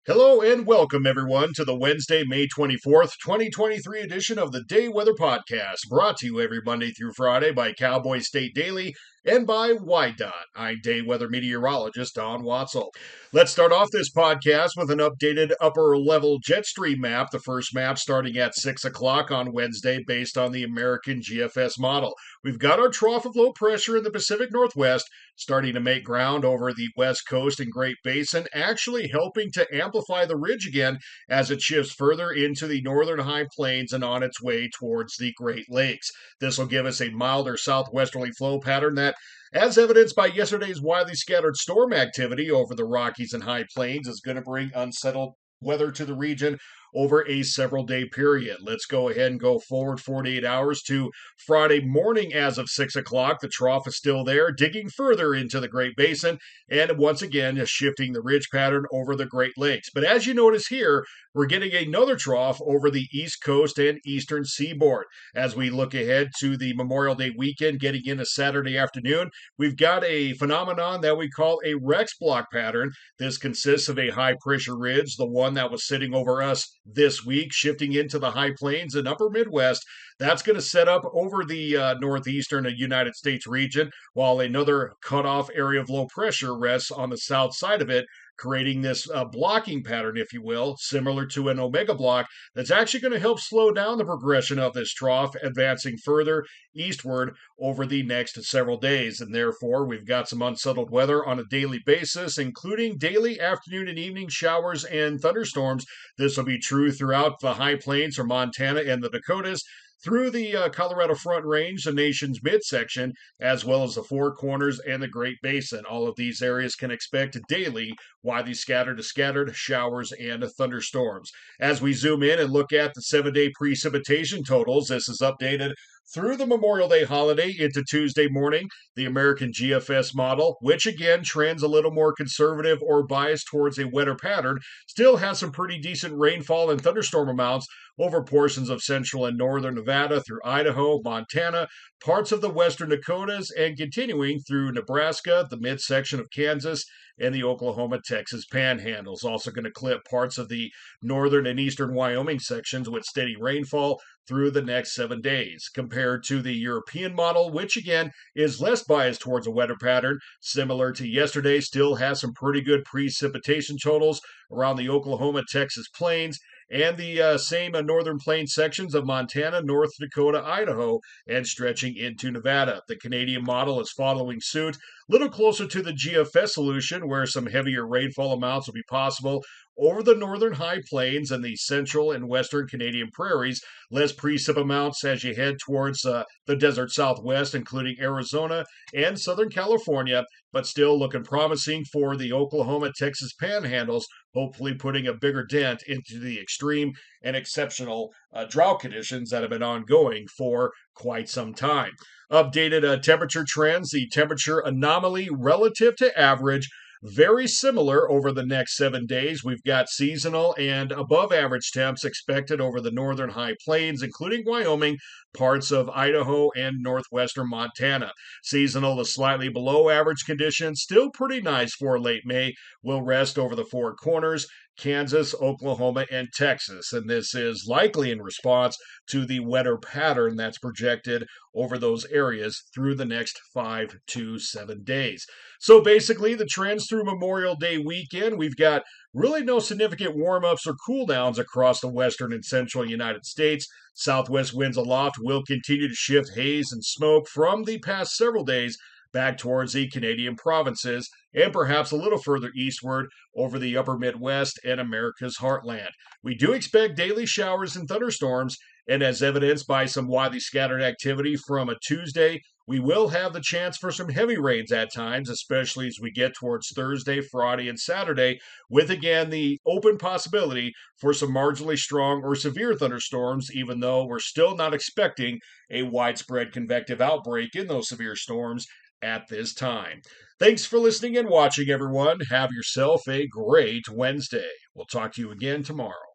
Hello and welcome everyone to the Wednesday, May 24th, 2023 edition of the Day Weather Podcast, brought to you every Monday through Friday by Cowboy State Daily and by YDOT. I'm Day Weather Meteorologist Don Watzel. Let's start off this podcast with an updated upper level jet stream map, the first map starting at 6 o'clock on Wednesday based on the American GFS model. We've got our trough of low pressure in the Pacific Northwest starting to make ground over the West Coast and Great Basin, actually helping to amplify the ridge again as it shifts further into the northern high plains and on its way towards the Great Lakes. This will give us a milder southwesterly flow pattern that, as evidenced by yesterday's widely scattered storm activity over the Rockies and High Plains, is going to bring unsettled weather to the region over a several day period. Let's go ahead and go forward 48 hours to Friday morning as of 6 o'clock. The trough is still there, digging further into the Great Basin, and once again shifting the ridge pattern over the Great Lakes. But as you notice here, we're getting another trough over the East Coast and Eastern Seaboard. As we look ahead to the Memorial Day weekend, getting into Saturday afternoon, we've got a phenomenon that we call a Rex block pattern. This consists of a high pressure ridge, the one that was sitting over us this week, shifting into the high plains and upper Midwest. That's going to set up over the northeastern United States region, while another cutoff area of low pressure rests on the south side of it, creating this blocking pattern, if you will, similar to an omega block that's actually going to help slow down the progression of this trough, advancing further eastward over the next several days. And therefore, we've got some unsettled weather on a daily basis, including daily afternoon and evening showers and thunderstorms. This will be true throughout the high plains from Montana and the Dakotas, through the Colorado Front Range, the nation's midsection, as well as the Four Corners and the Great Basin. All of these areas can expect daily widely scattered to scattered showers and thunderstorms. As we zoom in and look at the 7-day precipitation totals, this is updated through the Memorial Day holiday into Tuesday morning. The American GFS model, which again trends a little more conservative or biased towards a wetter pattern, still has some pretty decent rainfall and thunderstorm amounts over portions of central and northern Nevada through Idaho, Montana, parts of the western Dakotas, and continuing through Nebraska, the midsection of Kansas, and the Oklahoma-Texas panhandles. Also going to clip parts of the northern and eastern Wyoming sections with steady rainfall through the next 7 days, compared to the European model, which again is less biased towards a wetter pattern. Similar to yesterday, still has some pretty good precipitation totals around the Oklahoma-Texas plains and the same northern plains sections of Montana, North Dakota, Idaho, and stretching into Nevada. The Canadian model is following suit, a little closer to the GFS solution, where some heavier rainfall amounts will be possible over the northern high plains and the central and western Canadian prairies. Less precip amounts as you head towards the desert southwest, including Arizona and Southern California, but still looking promising for the Oklahoma-Texas panhandles, hopefully putting a bigger dent into the extreme and exceptional drought conditions that have been ongoing for quite some time. Updated temperature trends, the temperature anomaly relative to average, very similar over the next 7 days. We've got seasonal and above average temps expected over the northern high plains, including Wyoming, parts of Idaho, and northwestern Montana. Seasonal to slightly below average conditions, still pretty nice for late May, will rest over the Four Corners, Kansas, Oklahoma, and Texas. And this is likely in response to the wetter pattern that's projected over those areas through the next 5 to 7 days. So basically, the trends through Memorial Day weekend, we've got really no significant warm-ups or cool-downs across the western and central United States. Southwest winds aloft will continue to shift haze and smoke from the past several days back towards the Canadian provinces and perhaps a little further eastward over the upper Midwest and America's heartland. We do expect daily showers and thunderstorms, and as evidenced by some widely scattered activity from a Tuesday, we will have the chance for some heavy rains at times, especially as we get towards Thursday, Friday, and Saturday, with again the open possibility for some marginally strong or severe thunderstorms, even though we're still not expecting a widespread convective outbreak in those severe storms at this time. Thanks for listening and watching, everyone. Have yourself a great Wednesday. We'll talk to you again tomorrow.